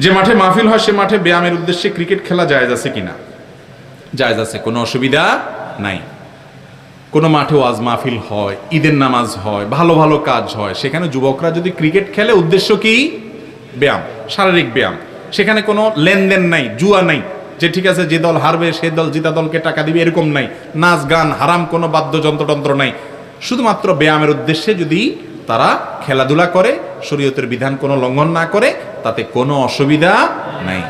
যে মাঠে মাহফিল হয় সে মাঠে ব্যায়ামের উদ্দেশ্যে ক্রিকেট খেলা জায়েজ আছে কিনা? জায়েজ আছে, কোনো অসুবিধা নাই। কোনো মাঠে ওয়াজ মাহফিল হয়, ঈদের নামাজ হয়, ভালো ভালো কাজ হয়, সেখানে যুবকরা যদি ক্রিকেট খেলে উদ্দেশ্য কি? ব্যায়াম, শারীরিক ব্যায়াম। সেখানে কোনো লেনদেন নাই, জুয়া নাই যে ঠিক আছে যে দল হারবে সে দল জিতা দলকে টাকা দিবে, এরকম নাই। নাচ গান হারাম, কোনো বাদ্যযন্ত্র নাই। শুধুমাত্র ব্যায়ামের উদ্দেশ্যে যদি তারা খেলাধুলা করে, শরীয়তের বিধান কোনো লঙ্ঘন না করে, তাতে কোনো অসুবিধা নাই।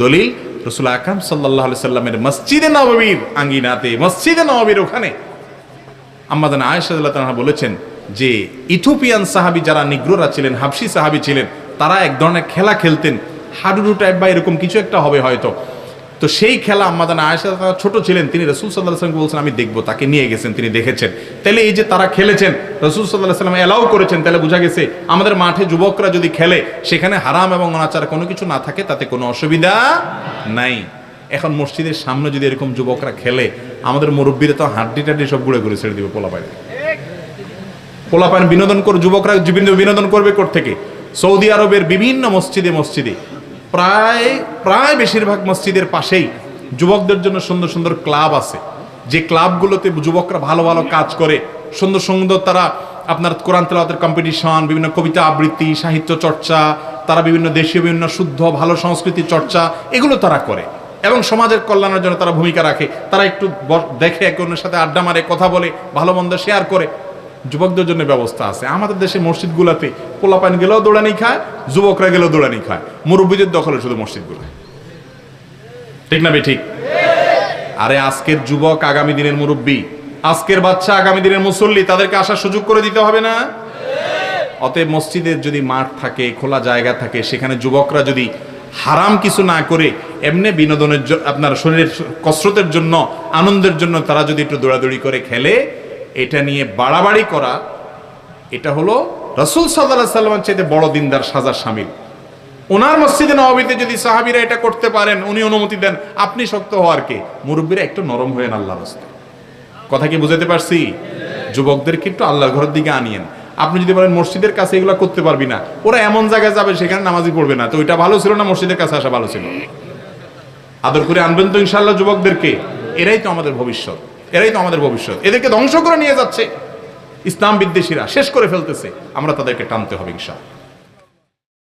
দলিল রাসূল আকরাম সাল্লাল্লাহু আলাইহি সাল্লামের মসজিদে নববীর আঙ্গিনাতে, মসজিদে নববীর ওখানে আম্মা জান আয়েশা রাদিয়াল্লাহু তাআলা বলেছেন যে ইথিওপিয়ান সাহাবী যারা নিগ্রোরা ছিলেন, হাবশি সাহাবী ছিলেন, তারা এক ধরনের খেলা খেলতেন, হাডুডু টাইপ বা এরকম কিছু একটা হবে হয়তো। তো সেই খেলা আম্মা জান আয়েশা ছোট ছিলেন, তিনি রাসূল সাল্লাল্লাহু আলাইহি ওয়াসাল্লামকে বলছেন আমি দেখবো, তাকে নিয়ে গেছেন, তিনি দেখেছেন। তাহলে এই যে তারা খেলেছেন, রাসূল সাল্লাল্লাহু আলাইহি ওয়াসাল্লাম এলাও করেছেন, তাহলে বোঝা গেছে আমাদের মাঠে যুবকরা যদি খেলে সেখানে হারাম এবং অনাচার কোনো কিছু না থাকে, তাতে কোনো অসুবিধা নাই। এখন মসজিদের সামনে যদি এরকম যুবকরা খেলে, আমাদের মুরব্বীরা তো হাড্ডি টাড্ডি সব গুঁড়ে করে ছেড়ে দিবে। পোলাপাইন বিনোদন করে, যুবকরা বিনোদন করবে কোত্থেকে? সৌদি আরবের বিভিন্ন মসজিদে প্রায় বেশিরভাগ মসজিদের পাশেই যুবকদের জন্য সুন্দর সুন্দর ক্লাব আছে, যে ক্লাবগুলোতে যুবকরা ভালো ভালো কাজ করে, সুন্দর সুন্দর তারা আপনার কোরআন তেলাওয়াতের কম্পিটিশন, বিভিন্ন কবিতা আবৃত্তি, সাহিত্য চর্চা, তারা বিভিন্ন দেশীয় বিভিন্ন শুদ্ধ ভালো সংস্কৃতি চর্চা, এগুলো তারা করে এবং সমাজের কল্যাণের জন্য তারা ভূমিকা রাখে। তারা একটু দেখে, একে অন্যের সাথে আড্ডা মারে, কথা বলে, ভালো মন্দ শেয়ার করে। যুবকদের জন্য ব্যবস্থা আছে। আমাদের দেশে মসজিদগুলোতে পোলাপাইন গেলেও দৌড়ানি খায়, যুবকরা গেলেও দৌড়ানি খায়, মুরব্বীদের দখলে শুধু মসজিদগুলো। ঠিক না ঠিক? আরে আজকের যুবক আগামী দিনের মুরব্বী, আজকের বাচ্চা আগামী দিনের মুসল্লি, তাদেরকে আসার সুযোগ করে দিতে হবে না? অতএব মসজিদের যদি মাঠ থাকে, খোলা জায়গা থাকে, সেখানে যুবকরা যদি হারাম কিছু না করে এমনি বিনোদনের জন্য, আপনার শরীরের কসরতের জন্য, আনন্দের জন্য তারা যদি একটু দৌড়াদৌড়ি করে খেলে, এটা নিয়ে বাড়াবাড়ি করা, এটা হলো রাসূল সাল্লাল্লাহু আলাইহি ওয়াসাল্লামের চাইতে বড় দিনদার সাজার শামিল। ওনার মসজিদে নববীতে যদি সাহাবীরা এটা করতে পারেন, উনি অনুমতি দেন, আপনি শক্ত হওয়ার কে? মুরব্বীরা একটু নরম হয়েন আল্লাহর রাস্তায়। কথা কি বুঝাতে পারছি? যুবকদেরকে একটু আল্লাহর ঘরের দিকে আনিয়েন। আপনি যদি বলেন মসজিদের কাছে এগুলো করতে পারবি না, ওরা এমন জায়গায় যাবে সেখানে নামাজই পড়বে না, তো ওইটা ভালো ছিল না? মসজিদের কাছে আসা ভালো ছিল? আদর করে আনবেন তো ইনশাআল্লাহ যুবকদেরকে। এরাই তো আমাদের ভবিষ্যৎ, এদেরকে ধ্বংস করে নিয়ে যাচ্ছে ইসলাম বিদ্বেষীরা, শেষ করে ফেলতেছে। আমরা তাদেরকে টানতে হবে ইনশাআল্লাহ।